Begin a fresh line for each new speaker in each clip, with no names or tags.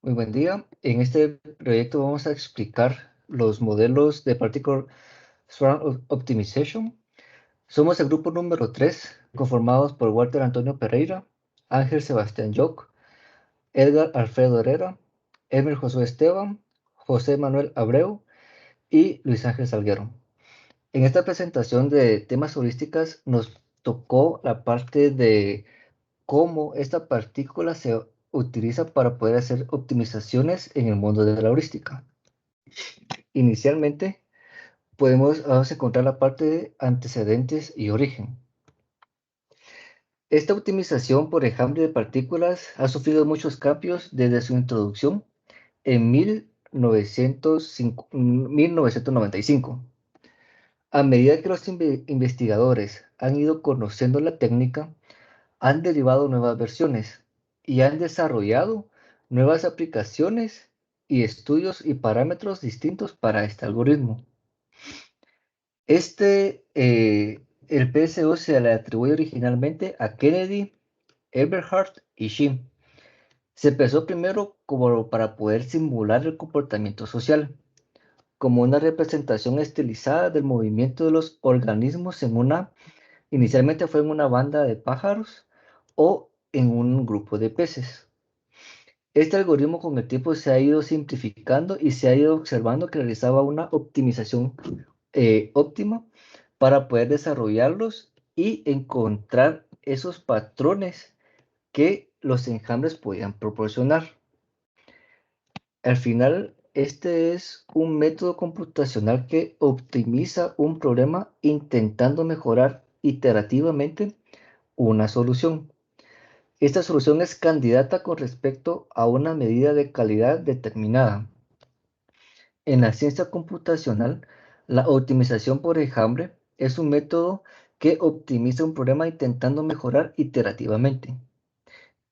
Muy buen día. En este proyecto vamos a explicar los modelos de Particle Swarm Optimization. Somos el grupo número 3, conformados por Walter Antonio Pereira, Ángel Sebastián Yoc, Edgar Alfredo Herrera, Emil Josué Esteban, José Manuel Abreu y Luis Ángel Salguero. En esta presentación de temas heurísticas nos tocó la parte de cómo esta partícula se utiliza para poder hacer optimizaciones en el mundo de la heurística. Inicialmente, vamos a encontrar la parte de antecedentes y origen. Esta optimización por enjambre de partículas ha sufrido muchos cambios desde su introducción en 1995. A medida que los investigadores han ido conociendo la técnica, han derivado nuevas versiones y han desarrollado nuevas aplicaciones y estudios y parámetros distintos para este algoritmo. El PSO se le atribuye originalmente a Kennedy, Eberhard y Shim. Se empezó primero como para poder simular el comportamiento social, como una representación estilizada del movimiento de los organismos inicialmente fue en una banda de pájaros o en un grupo de peces. Este algoritmo con el tiempo se ha ido simplificando y se ha ido observando que realizaba una optimización óptima para poder desarrollarlos y encontrar esos patrones que los enjambres podían proporcionar. Al final, este es un método computacional que optimiza un problema intentando mejorar iterativamente una solución. Esta solución es candidata con respecto a una medida de calidad determinada. En la ciencia computacional, la optimización por enjambre es un método que optimiza un problema intentando mejorar iterativamente.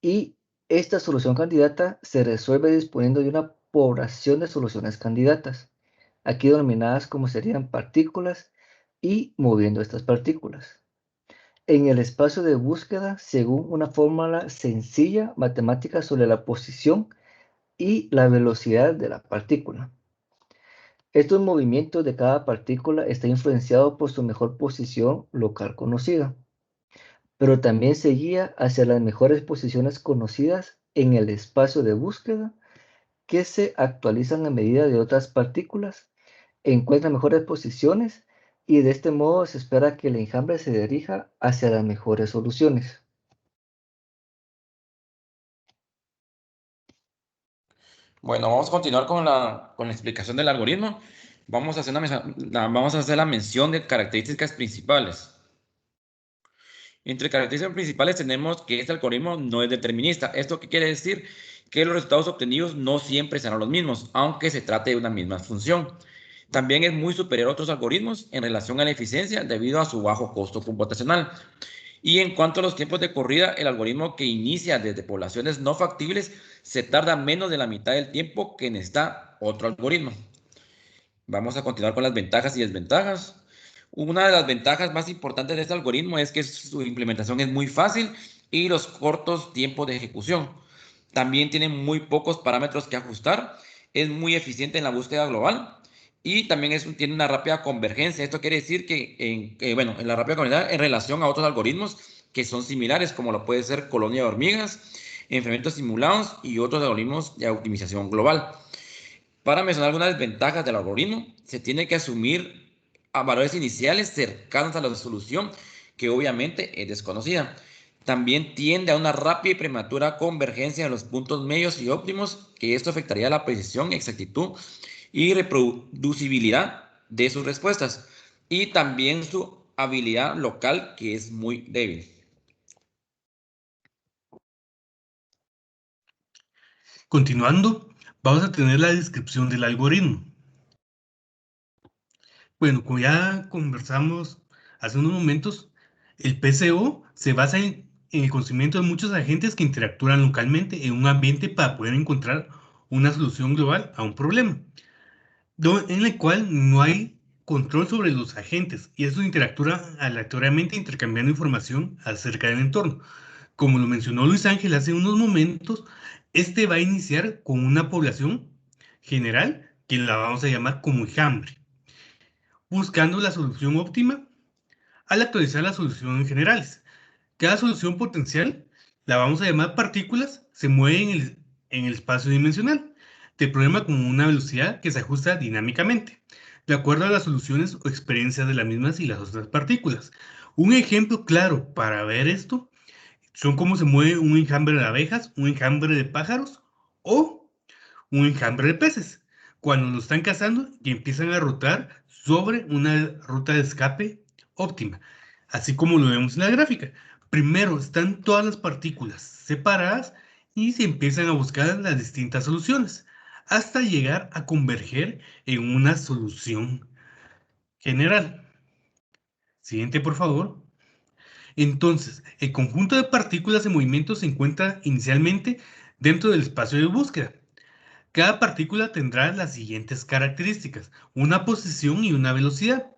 Y esta solución candidata se resuelve disponiendo de una población de soluciones candidatas, aquí denominadas como serían partículas, y moviendo estas partículas en el espacio de búsqueda según una fórmula sencilla matemática sobre la posición y la velocidad de la partícula. Estos movimientos de cada partícula está influenciado por su mejor posición local conocida, pero también se guía hacia las mejores posiciones conocidas en el espacio de búsqueda que se actualizan a medida de otras partículas, encuentran mejores posiciones y de este modo se espera que el enjambre se dirija hacia las mejores soluciones.
Bueno, vamos a continuar con la explicación del algoritmo. Vamos a hacer la mención de características principales. Entre características principales tenemos que este algoritmo no es determinista. ¿Esto qué quiere decir? Que los resultados obtenidos no siempre serán los mismos, aunque se trate de una misma función. También es muy superior a otros algoritmos en relación a la eficiencia debido a su bajo costo computacional. Y en cuanto a los tiempos de corrida, el algoritmo que inicia desde poblaciones no factibles se tarda menos de la mitad del tiempo que necesita otro algoritmo. Vamos a continuar con las ventajas y desventajas. Una de las ventajas más importantes de este algoritmo es que su implementación es muy fácil y los cortos tiempos de ejecución. También tiene muy pocos parámetros que ajustar, es muy eficiente en la búsqueda global y también tiene una rápida convergencia. Esto quiere decir que en la rápida convergencia en relación a otros algoritmos que son similares, como lo puede ser colonia de hormigas, enfriamientos simulados y otros algoritmos de optimización global. Para mencionar algunas desventajas del algoritmo, se tiene que asumir a valores iniciales cercanos a la solución, que obviamente es desconocida. También tiende a una rápida y prematura convergencia de los puntos medios y óptimos, que esto afectaría la precisión, exactitud y reproducibilidad de sus respuestas. Y también su habilidad local, que es muy débil.
Continuando, vamos a tener la descripción del algoritmo. Bueno, como ya conversamos hace unos momentos, el PSO se basa en el conocimiento de muchos agentes que interactúan localmente en un ambiente para poder encontrar una solución global a un problema, en el cual no hay control sobre los agentes y eso interactúa aleatoriamente intercambiando información acerca del entorno. Como lo mencionó Luis Ángel hace unos momentos, Este va a iniciar con una población general que la vamos a llamar como enjambre, buscando la solución óptima al actualizar la solución en generales. Cada solución potencial, la vamos a llamar partículas, se mueve en el espacio dimensional del problema con una velocidad que se ajusta dinámicamente, de acuerdo a las soluciones o experiencias de las mismas y las otras partículas. Un ejemplo claro para ver esto son cómo se mueve un enjambre de abejas, un enjambre de pájaros o un enjambre de peces, cuando lo están cazando y empiezan a rotar sobre una ruta de escape óptima, así como lo vemos en la gráfica. Primero están todas las partículas separadas y se empiezan a buscar las distintas soluciones, hasta llegar a converger en una solución general. Siguiente, por favor. Entonces, el conjunto de partículas en movimiento se encuentra inicialmente dentro del espacio de búsqueda. Cada partícula tendrá las siguientes características: una posición y una velocidad.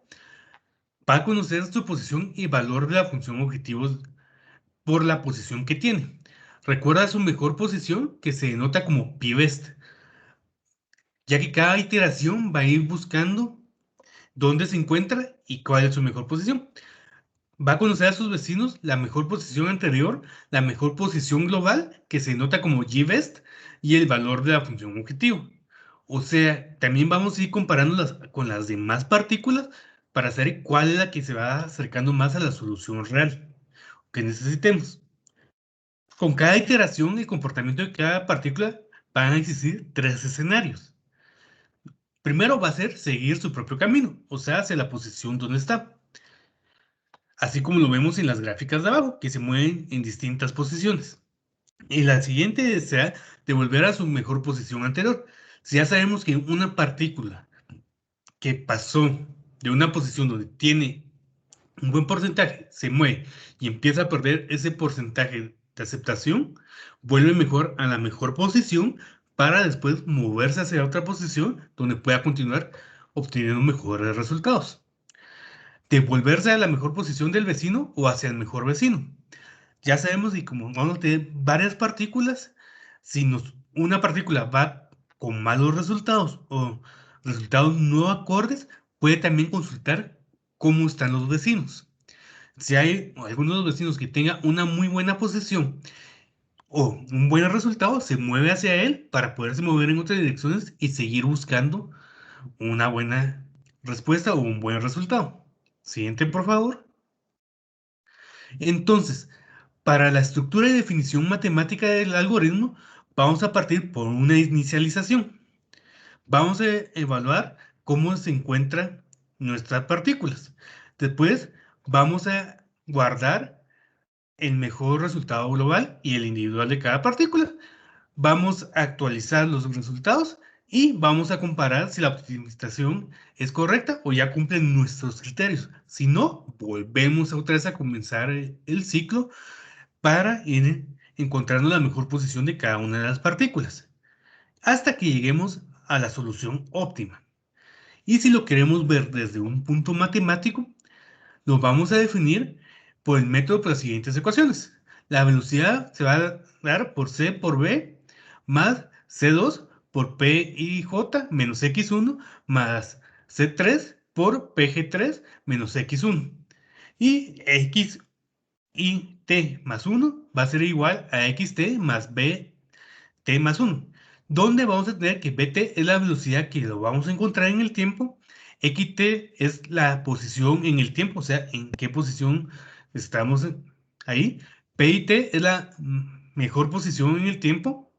Va a conocer su posición y valor de la función objetivo por la posición que tiene. Recuerda su mejor posición, que se denota como pBest, ya que cada iteración va a ir buscando dónde se encuentra y cuál es su mejor posición. Va a conocer a sus vecinos la mejor posición anterior, la mejor posición global, que se nota como gbest, y el valor de la función objetivo. O sea, también vamos a ir comparándolas con las demás partículas para saber cuál es la que se va acercando más a la solución real que necesitemos. Con cada iteración, el comportamiento de cada partícula van a existir tres escenarios. Primero va a ser seguir su propio camino, o sea, hacia la posición donde está, así como lo vemos en las gráficas de abajo, que se mueven en distintas posiciones. Y la siguiente será devolver a su mejor posición anterior. Si ya sabemos que una partícula que pasó de una posición donde tiene un buen porcentaje, se mueve y empieza a perder ese porcentaje de aceptación, vuelve mejor a la mejor posición para después moverse hacia otra posición donde pueda continuar obteniendo mejores resultados. Devolverse a la mejor posición del vecino o hacia el mejor vecino. Ya sabemos que como vamos a tener varias partículas, si una partícula va con malos resultados o resultados no acordes, puede también consultar cómo están los vecinos. Si hay algunos de los vecinos que tenga una muy buena posición o un buen resultado, se mueve hacia él para poderse mover en otras direcciones y seguir buscando una buena respuesta o un buen resultado. Siguiente, por favor. Entonces, para la estructura y definición matemática del algoritmo, vamos a partir por una inicialización. Vamos a evaluar cómo se encuentran nuestras partículas. Después, vamos a guardar el mejor resultado global y el individual de cada partícula. Vamos a actualizar los resultados y vamos a comparar si la optimización es correcta o ya cumplen nuestros criterios. Si no, volvemos otra vez a comenzar el ciclo para ir encontrando la mejor posición de cada una de las partículas, hasta que lleguemos a la solución óptima. Y si lo queremos ver desde un punto matemático, lo vamos a definir por el método de las siguientes ecuaciones. La velocidad se va a dar por C por B más C2 por PIJ menos X1 más C3 por PG3 menos X1. Y X y t más 1 va a ser igual a xt más bt más 1, donde vamos a tener que bt es la velocidad que lo vamos a encontrar en el tiempo, xt es la posición en el tiempo, o sea, en qué posición estamos ahí, pit es la mejor posición en el tiempo,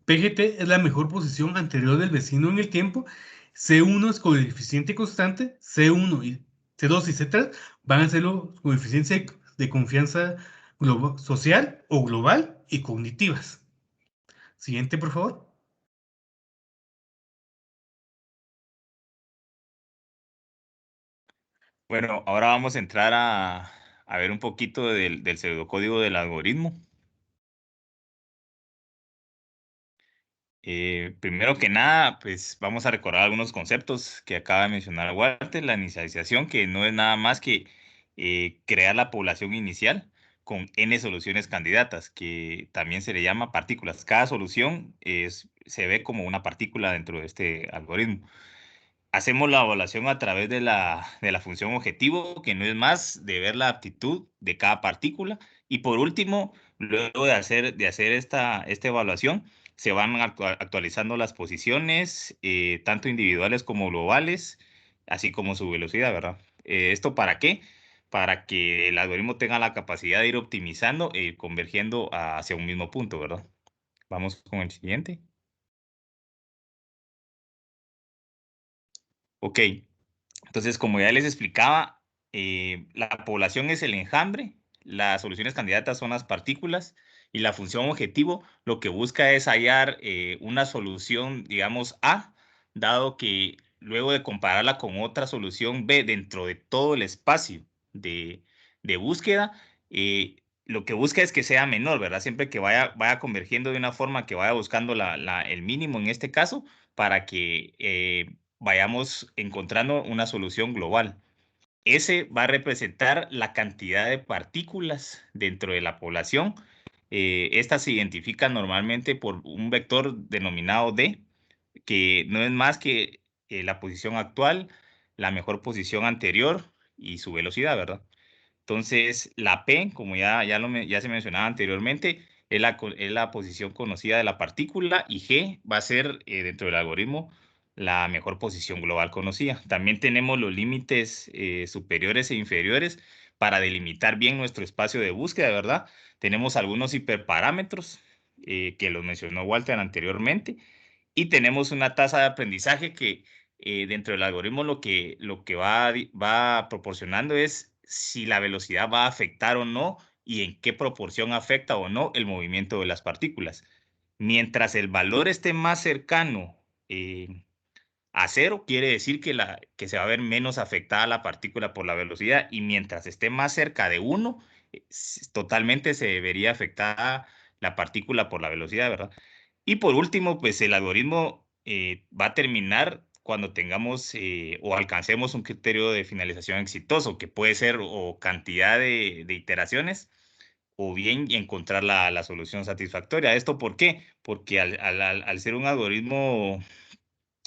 pgt es la mejor posición anterior del vecino en el tiempo, c1 es coeficiente constante, c1 y c2 y c3 van a ser los coeficientes de confianza social o global y cognitivas. Siguiente, por favor.
Bueno, ahora vamos a entrar a ver un poquito del pseudocódigo del algoritmo. Primero que nada, pues vamos a recordar algunos conceptos que acaba de mencionar Walter. La inicialización, que no es nada más que crear la población inicial. con n soluciones candidatas, que también se le llama partículas. Cada solución se ve como una partícula dentro de este algoritmo. Hacemos la evaluación a través de la función objetivo, que no es más de ver la aptitud de cada partícula. Y por último, luego de hacer esta evaluación, se van actualizando las posiciones, tanto individuales como globales, así como su velocidad, ¿verdad? ¿Esto para qué? Para que el algoritmo tenga la capacidad de ir optimizando e ir convergiendo hacia un mismo punto, ¿verdad? Vamos con el siguiente. Ok, entonces como ya les explicaba, la población es el enjambre, las soluciones candidatas son las partículas y la función objetivo lo que busca es hallar una solución, digamos, A, dado que luego de compararla con otra solución B dentro de todo el espacio de búsqueda, lo que busca es que sea menor, ¿verdad? Siempre que vaya convergiendo de una forma que vaya buscando el mínimo en este caso para que vayamos encontrando una solución global. Ese va a representar la cantidad de partículas dentro de la población. Estas se identifican normalmente por un vector denominado D, que no es más que la posición actual, la mejor posición anterior y su velocidad, ¿verdad? Entonces, la P, como ya se mencionaba anteriormente, es la posición conocida de la partícula, y G va a ser, dentro del algoritmo, la mejor posición global conocida. También tenemos los límites superiores e inferiores para delimitar bien nuestro espacio de búsqueda, ¿verdad? Tenemos algunos hiperparámetros que los mencionó Walter anteriormente, y tenemos una tasa de aprendizaje que dentro del algoritmo lo que va proporcionando es si la velocidad va a afectar o no y en qué proporción afecta o no el movimiento de las partículas. Mientras el valor esté más cercano a cero, quiere decir que se va a ver menos afectada la partícula por la velocidad, y mientras esté más cerca de 1, totalmente se vería afectada la partícula por la velocidad, ¿verdad? Y por último, pues el algoritmo va a terminar cuando tengamos o alcancemos un criterio de finalización exitoso, que puede ser o cantidad de iteraciones, o bien encontrar la solución satisfactoria. ¿Esto por qué? Porque al ser un algoritmo,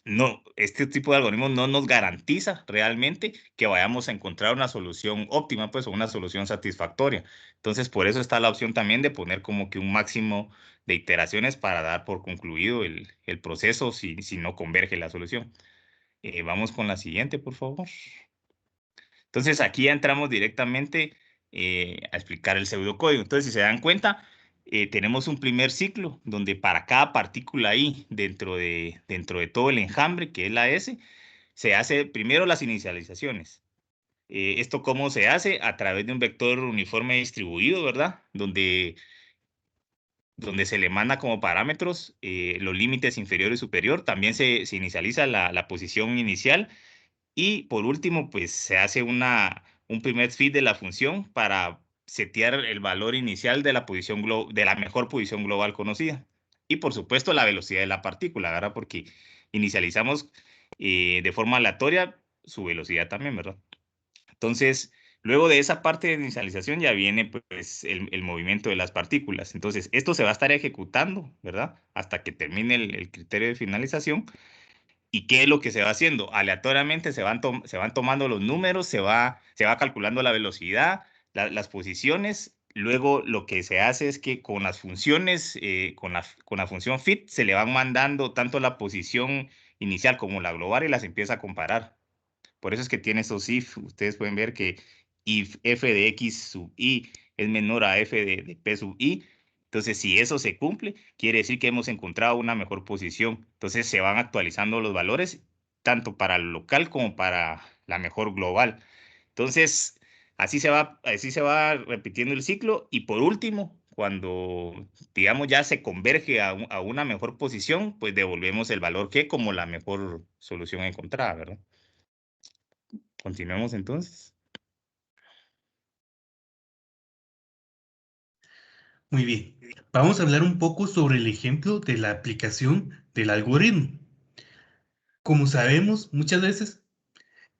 no, este tipo de algoritmos no nos garantiza realmente que vayamos a encontrar una solución óptima, pues, o una solución satisfactoria. Entonces, por eso está la opción también de poner como que un máximo de iteraciones para dar por concluido el proceso si no converge la solución. Vamos con la siguiente, por favor. Entonces, aquí ya entramos directamente a explicar el pseudocódigo. Entonces, si se dan cuenta, tenemos un primer ciclo donde para cada partícula I dentro de todo el enjambre, que es la S, se hace primero las inicializaciones. ¿Esto cómo se hace? A través de un vector uniforme distribuido, ¿verdad? Donde se le manda como parámetros los límites inferior y superior. También se inicializa la posición inicial. Y por último, pues se hace un primer feed de la función para setear el valor inicial de la mejor posición global conocida. Y por supuesto la velocidad de la partícula, ¿verdad? Porque inicializamos de forma aleatoria su velocidad también, ¿verdad? Entonces, luego de esa parte de inicialización ya viene pues el movimiento de las partículas. Entonces, esto se va a estar ejecutando, ¿verdad? Hasta que termine el criterio de finalización. ¿Y qué es lo que se va haciendo? Aleatoriamente se van tomando los números, se va calculando la velocidad, las posiciones. Luego lo que se hace es que con las funciones, con la función fit, se le van mandando tanto la posición inicial como la global y las empieza a comparar. Por eso es que tiene esos if. Ustedes pueden ver que if f de x sub i es menor a f de p sub i. Entonces, si eso se cumple, quiere decir que hemos encontrado una mejor posición. Entonces, se van actualizando los valores, tanto para lo local como para la mejor global. Entonces, así se va repitiendo el ciclo. Y por último, cuando, digamos, ya se converge a una mejor posición, pues devolvemos el valor que como la mejor solución encontrada, ¿verdad? Continuemos entonces.
Muy bien. Vamos a hablar un poco sobre el ejemplo de la aplicación del algoritmo. Como sabemos, muchas veces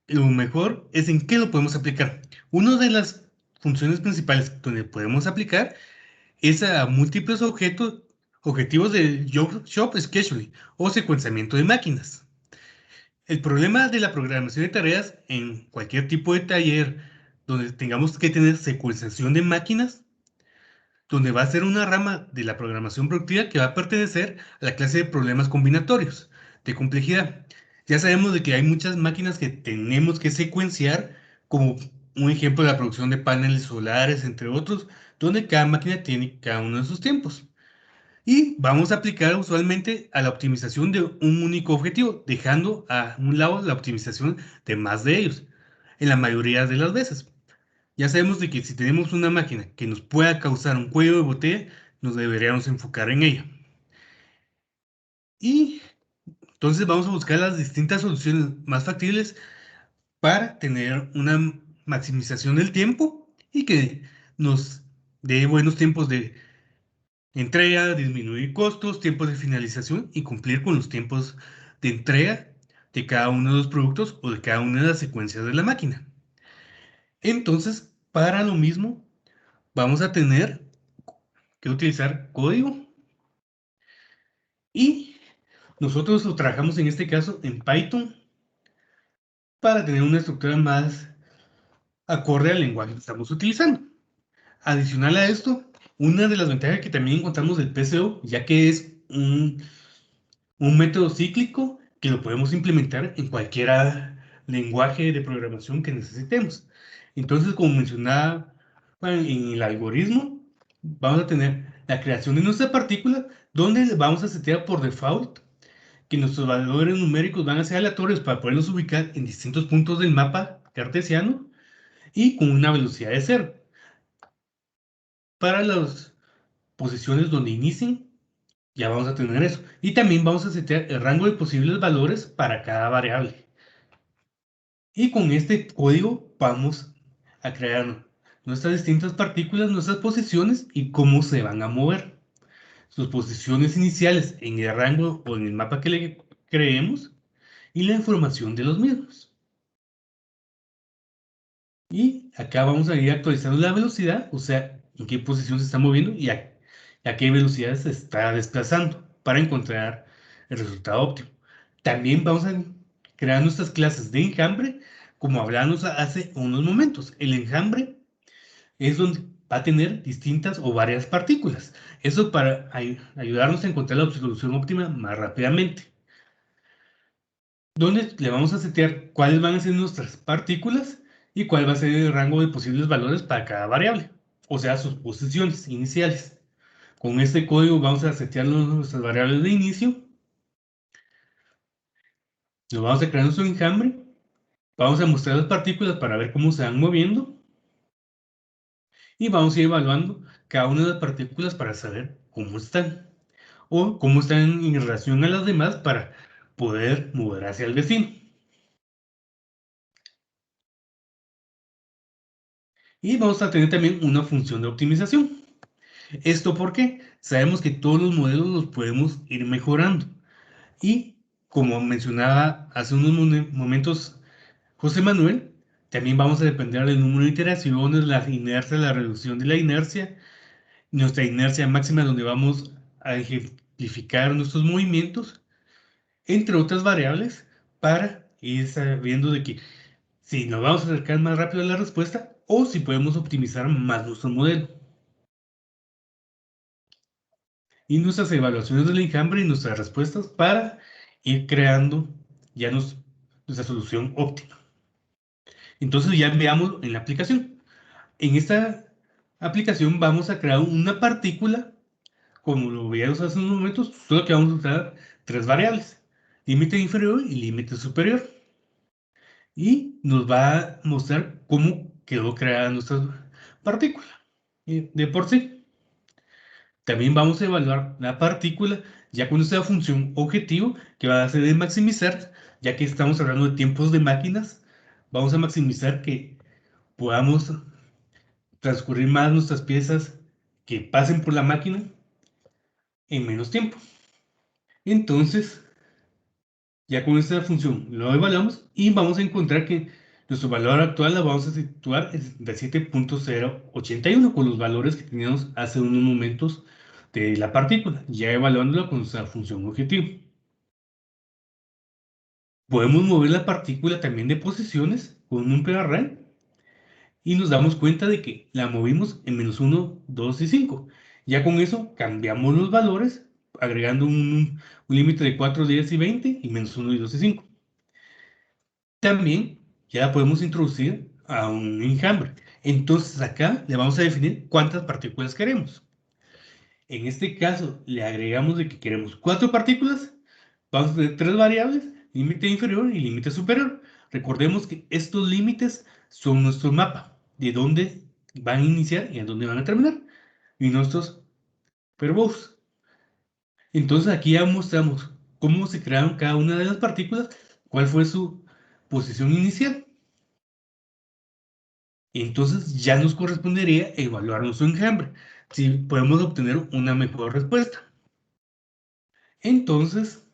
lo mejor es en qué lo podemos aplicar. Una de las funciones principales donde podemos aplicar es a múltiples objetivos del Job Scheduling o secuenciamiento de máquinas. El problema de la programación de tareas en cualquier tipo de taller donde tengamos que tener secuenciación de máquinas, donde va a ser una rama de la programación productiva que va a pertenecer a la clase de problemas combinatorios de complejidad. Ya sabemos de que hay muchas máquinas que tenemos que secuenciar, como un ejemplo de la producción de paneles solares, entre otros, donde cada máquina tiene cada uno de sus tiempos. Y vamos a aplicar usualmente a la optimización de un único objetivo, dejando a un lado la optimización de más de ellos, en la mayoría de las veces. Ya sabemos de que si tenemos una máquina que nos pueda causar un cuello de botella, nos deberíamos enfocar en ella. Y entonces vamos a buscar las distintas soluciones más factibles para tener una maximización del tiempo y que nos dé buenos tiempos de entrega, disminuir costos, tiempos de finalización y cumplir con los tiempos de entrega de cada uno de los productos o de cada una de las secuencias de la máquina. Entonces, para lo mismo, vamos a tener que utilizar código y nosotros lo trabajamos en este caso en Python para tener una estructura más acorde al lenguaje que estamos utilizando. Adicional a esto, una de las ventajas que también encontramos del PCO, ya que es un método cíclico que lo podemos implementar en cualquier lenguaje de programación que necesitemos. Entonces, como mencionaba en el algoritmo, vamos a tener la creación de nuestra partícula, donde vamos a setear por default que nuestros valores numéricos van a ser aleatorios para poderlos ubicar en distintos puntos del mapa cartesiano y con una velocidad de 0. Para las posiciones donde inicien, ya vamos a tener eso. Y también vamos a setear el rango de posibles valores para cada variable. Y con este código vamos a crear nuestras distintas partículas, nuestras posiciones y cómo se van a mover. Sus posiciones iniciales en el rango o en el mapa que le creemos y la información de los mismos. Y acá vamos a ir actualizando la velocidad, o sea, en qué posición se está moviendo y a qué velocidad se está desplazando para encontrar el resultado óptimo. También vamos a crear nuestras clases de enjambre, como hablábamos hace unos momentos. El enjambre es donde va a tener distintas o varias partículas. Eso para ayudarnos a encontrar la solución óptima más rápidamente. Donde le vamos a setear cuáles van a ser nuestras partículas y cuál va a ser el rango de posibles valores para cada variable, o sea, sus posiciones iniciales. Con este código vamos a setear nuestras variables de inicio. Nos vamos a crear nuestro enjambre. Vamos a mostrar las partículas para ver cómo se van moviendo. Y vamos a ir evaluando cada una de las partículas para saber cómo están. O cómo están en relación a las demás para poder mover hacia el vecino. Y vamos a tener también una función de optimización. ¿Esto por qué? Sabemos que todos los modelos los podemos ir mejorando. Y como mencionaba hace unos momentos José Manuel, también vamos a depender del número de iteraciones, la inercia, la reducción de la inercia, nuestra inercia máxima donde vamos a ejemplificar nuestros movimientos, entre otras variables, para ir sabiendo de que si nos vamos a acercar más rápido a la respuesta o si podemos optimizar más nuestro modelo. Y nuestras evaluaciones del enjambre y nuestras respuestas para ir creando ya nuestra solución óptima. Entonces ya veamos en la aplicación. En esta aplicación vamos a crear una partícula, como lo veíamos hace unos momentos, solo que vamos a usar 3 variables, límite inferior y límite superior. Y nos va a mostrar cómo quedó creada nuestra partícula de por sí. También vamos a evaluar la partícula ya con nuestra función objetivo, que va a ser de maximizar, ya que estamos hablando de tiempos de máquinas, vamos a maximizar que podamos transcurrir más nuestras piezas que pasen por la máquina en menos tiempo. Entonces, ya con esta función lo evaluamos y vamos a encontrar que Nuestro valor actual la vamos a situar en 77.081 con los valores que teníamos hace unos momentos de la partícula, ya evaluándola con nuestra función objetivo. Podemos mover la partícula también de posiciones con un array y nos damos cuenta de que la movimos en -1, 2 y 5. Ya con eso cambiamos los valores agregando un límite de 4, 10 y 20 y -1 y 2 y 5. También ya la podemos introducir a un enjambre. Entonces acá le vamos a definir cuántas partículas queremos. En este caso le agregamos de que queremos 4 partículas. Vamos a tener 3 variables, límite inferior y límite superior. Recordemos que estos límites son nuestro mapa, de dónde van a iniciar y a dónde van a terminar. Y nuestros verbos. Entonces aquí ya mostramos cómo se crearon cada una de las partículas, cuál fue su posición inicial. Entonces ya nos correspondería evaluar nuestro enjambre, si podemos obtener una mejor respuesta. Entonces,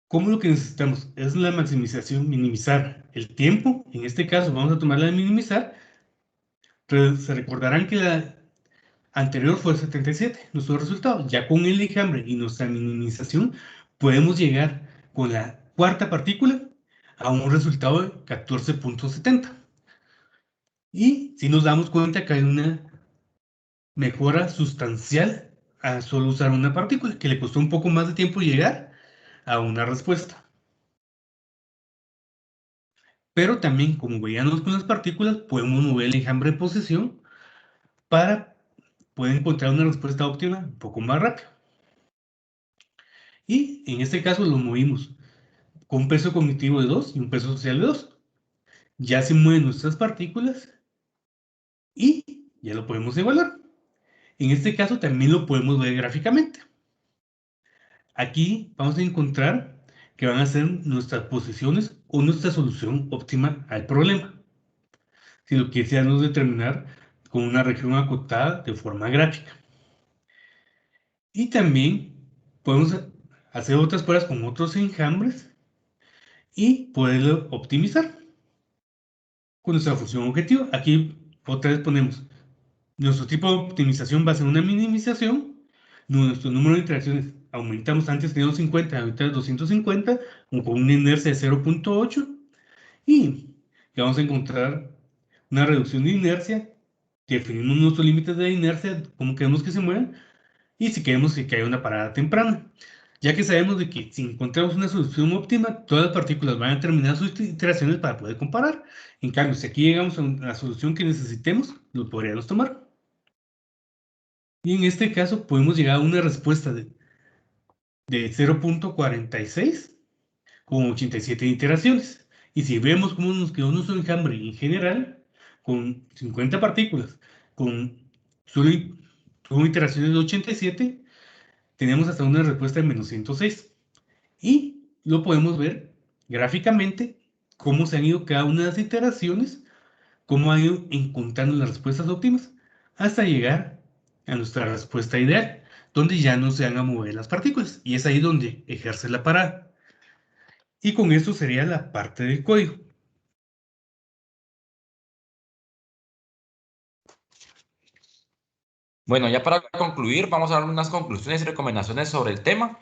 ¿cómo lo que necesitamos? Es la maximización, minimizar el tiempo. En este caso vamos a tomar la de minimizar. Se recordarán que la anterior fue 77, nuestro resultado. Ya con el enjambre y nuestra minimización podemos llegar con la cuarta partícula a un resultado de 14.70. Y si nos damos cuenta que hay una mejora sustancial a solo usar una partícula, que le costó un poco más de tiempo llegar a una respuesta. Pero también, como veíamos con las partículas, podemos mover el enjambre de posición para poder encontrar una respuesta óptima un poco más rápido. Y en este caso lo movimos con un peso cognitivo de 2 y un peso social de 2. Ya se mueven nuestras partículas y ya lo podemos evaluar. En este caso también lo podemos ver gráficamente. Aquí vamos a encontrar que van a ser nuestras posiciones o nuestra solución óptima al problema. Si lo quisiéramos determinar con una región acotada de forma gráfica. Y también podemos hacer otras pruebas con otros enjambres y poderlo optimizar con nuestra función objetivo. Aquí otra vez ponemos nuestro tipo de optimización va a ser una minimización. Nuestro número de interacciones aumentamos, antes teníamos 50, ahorita 250, con una inercia de 0.8 y vamos a encontrar una reducción de inercia. Definimos nuestros límites de inercia, cómo queremos que se muevan y si queremos que haya una parada temprana. Ya que sabemos de que si encontramos una solución óptima, todas las partículas van a terminar sus iteraciones para poder comparar. En cambio, si aquí llegamos a la solución que necesitemos, lo podríamos tomar. Y en este caso podemos llegar a una respuesta de 0.46 con 87 iteraciones. Y si vemos cómo nos quedó nuestro enjambre en general, con 50 partículas, con solo iteraciones de 87, tenemos hasta una respuesta de -106. Y lo podemos ver gráficamente cómo se han ido cada una de las iteraciones, cómo han ido encontrando las respuestas óptimas hasta llegar a nuestra respuesta ideal, donde ya no se van a mover las partículas. Y es ahí donde ejerce la parada. Y con esto sería la parte del código.
Bueno, ya para concluir, vamos a dar unas conclusiones y recomendaciones sobre el tema.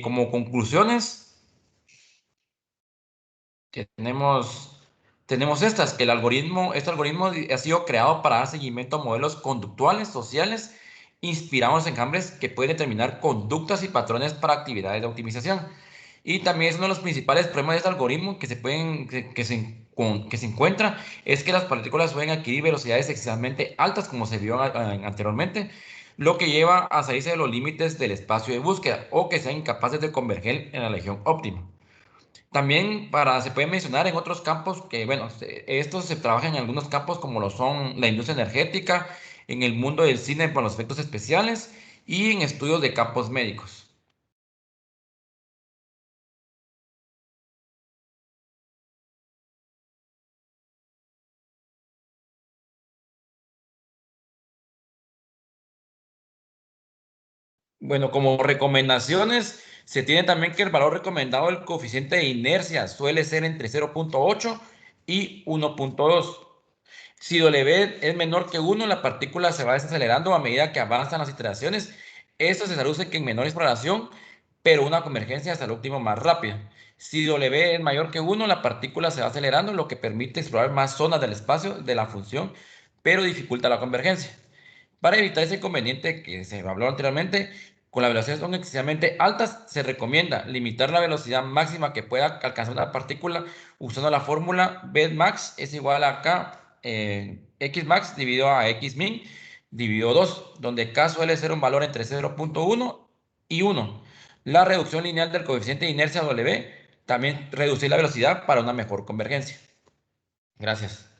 Como conclusiones, tenemos estas, que este algoritmo ha sido creado para dar seguimiento a modelos conductuales, sociales, inspirados en enjambres que pueden determinar conductas y patrones para actividades de optimización. Y también es uno de los principales problemas de este algoritmo que se encuentra, es que las partículas pueden adquirir velocidades excesivamente altas, como se vio anteriormente, lo que lleva a salirse de los límites del espacio de búsqueda o que sean incapaces de converger en la región óptima. También se puede mencionar en otros campos que, bueno, estos se trabajan en algunos campos como lo son la industria energética, en el mundo del cine por los efectos especiales y en estudios de campos médicos. Bueno, como recomendaciones, Se tiene también que el valor recomendado del coeficiente de inercia suele ser entre 0.8 y 1.2. Si W es menor que 1, la partícula se va desacelerando a medida que avanzan las iteraciones. Esto se traduce que en menor exploración, pero una convergencia hasta el óptimo más rápida. Si W es mayor que 1, la partícula se va acelerando, lo que permite explorar más zonas del espacio de la función, pero dificulta la convergencia. Para evitar ese inconveniente que se habló anteriormente, con las velocidades son excesivamente altas, se recomienda limitar la velocidad máxima que pueda alcanzar una partícula usando la fórmula Bmax es igual a K, Xmax dividido a Xmin dividido 2, donde K suele ser un valor entre 0.1 y 1. La reducción lineal del coeficiente de inercia W, también reducir la velocidad para una mejor convergencia. Gracias.